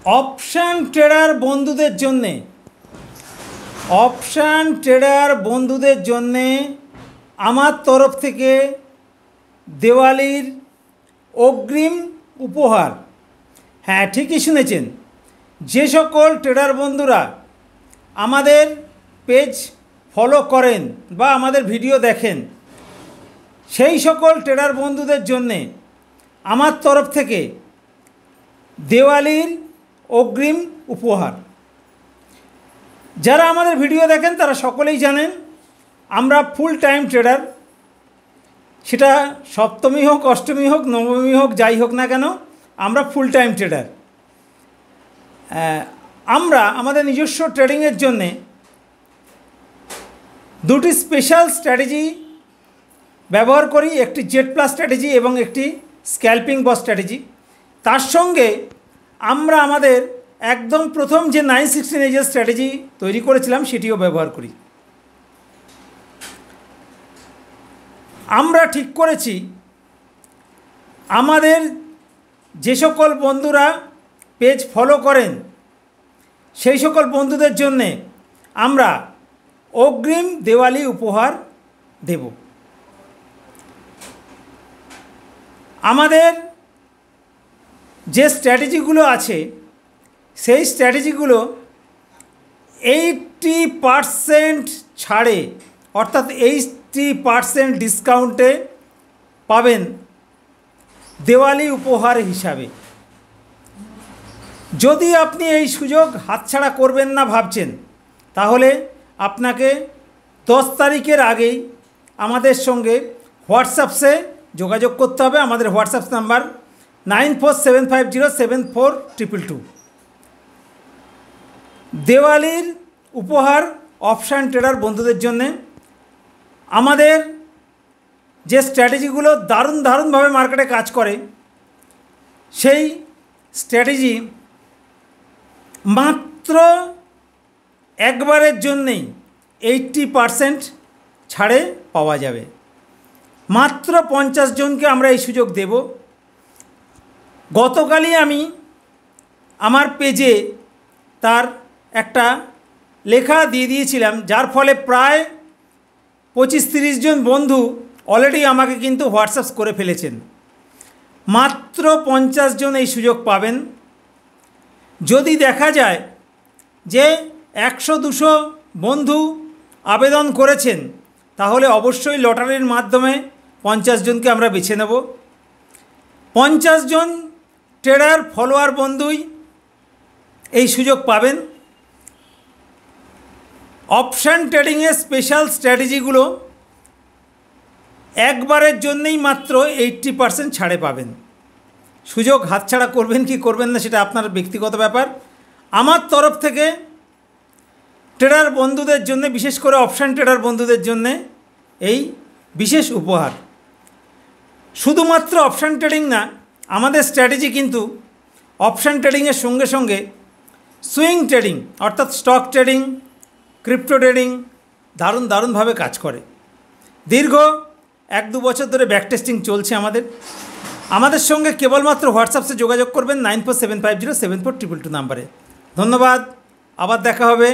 Option tedder বন্ধুদের জন্যে আমার তরফ থেকে দেওয়ালির অগ্রিম উপহার। হ্যাঁ, ঠিকই শুনেছেন। যে সকল ট্রেডার বন্ধুরা আমাদের পেজ ফলো করেন বা আমাদের ভিডিও দেখেন, সেই সকল ট্রেডার বন্ধুদের জন্যে আমার তরফ থেকে দেওয়ালির অগ্রিম উপহার। যারা আমাদের ভিডিও দেখেন তারা সকলেই জানেন আমরা ফুল টাইম ট্রেডার। সেটা সপ্তমী হোক, অষ্টমী হোক, নবমী হোক, যাই হোক না কেন, আমরা ফুল টাইম ট্রেডার। আমরা আমাদের নিজস্ব ট্রেডিংয়ের জন্যে দুটি স্পেশাল স্ট্র্যাটেজি ব্যবহার করি, একটি জেড প্লাস স্ট্র্যাটেজি এবং একটি স্ক্যাল্পিং বস স্ট্র্যাটেজি। তার সঙ্গে আমরা আমাদের একদম প্রথম যে 916 এজের স্ট্র্যাটেজি তৈরি করেছিলাম সেটিও ব্যবহার করি। আমরা ঠিক করেছি আমাদের যে সকল বন্ধুরা পেজ ফলো করেন সেই সকল বন্ধুদের জন্যে আমরা অগ্রিম দেওয়ালি উপহার দেব। আমাদের যে স্ট্র্যাটেজিগুলো আছে সেই স্ট্র্যাটেজিগুলো 80% ছাড়ে, অর্থাৎ 80% ডিসকাউন্টে পাবেন দেওয়ালি উপহার হিসাবে। যদি আপনি এই সুযোগ হাতছাড়া করবেন না ভাবছেন, তাহলে আপনাকে 10 তারিখের আগেই আমাদের সঙ্গে হোয়াটসঅ্যাপসে যোগাযোগ করতে হবে। আমাদের হোয়াটসঅ্যাপ নাম্বার 9475074222। দেওয়ালির উপহার অপশান ট্রেডার বন্ধুদের জন্যে আমাদের যে স্ট্র্যাটেজিগুলো দারুণভাবে মার্কেটে কাজ করে, সেই স্ট্র্যাটেজি মাত্র একবারের জন্যেই 80% ছাড়ে পাওয়া যাবে। মাত্র 50 জনকে আমরা এই সুযোগ দেব। গতকালই আমি আমার পেজে তার একটা লেখা দিয়ে দিয়েছিলাম, যার ফলে প্রায় 25-30 জন বন্ধু অলরেডি আমাকে কিন্তু হোয়াটসঅ্যাপ করে ফেলেছেন। মাত্র 50 জন এই সুযোগ পাবেন। যদি দেখা যায় যে 100-200 বন্ধু আবেদন করেছেন, তাহলে অবশ্যই লটারির মাধ্যমে 50 জনকে আমরা বেছে নেব। 50 জন ট্রেডার ফলোয়ার বন্ধুই এই সুযোগ পাবেন। অপশান ট্রেডিংয়ের স্পেশাল স্ট্র্যাটেজিগুলো একবারের জন্যেই মাত্র 80% ছাড়ে পাবেন। সুযোগ হাতছাড়া করবেন কি করবেন না সেটা আপনার ব্যক্তিগত ব্যাপার। আমার তরফ থেকে ট্রেডার বন্ধুদের জন্য, বিশেষ করে অপশান ট্রেডার বন্ধুদের জন্য এই বিশেষ উপহার। শুধুমাত্র অপশান ট্রেডিং না, আমাদের স্ট্র্যাটেজি কিন্তু অপশান ট্রেডিংয়ের সঙ্গে সঙ্গে সুইং ট্রেডিং অর্থাৎ স্টক ট্রেডিং, ক্রিপ্টো ট্রেডিং দারুণভাবে কাজ করে। দীর্ঘ 1-2 বছর ধরে ব্যাক টেস্টিং চলছে আমাদের সঙ্গে কেবলমাত্র হোয়াটসঅ্যাপে যোগাযোগ করবেন 9475074222 নাম্বারে। ধন্যবাদ, আবার দেখা হবে।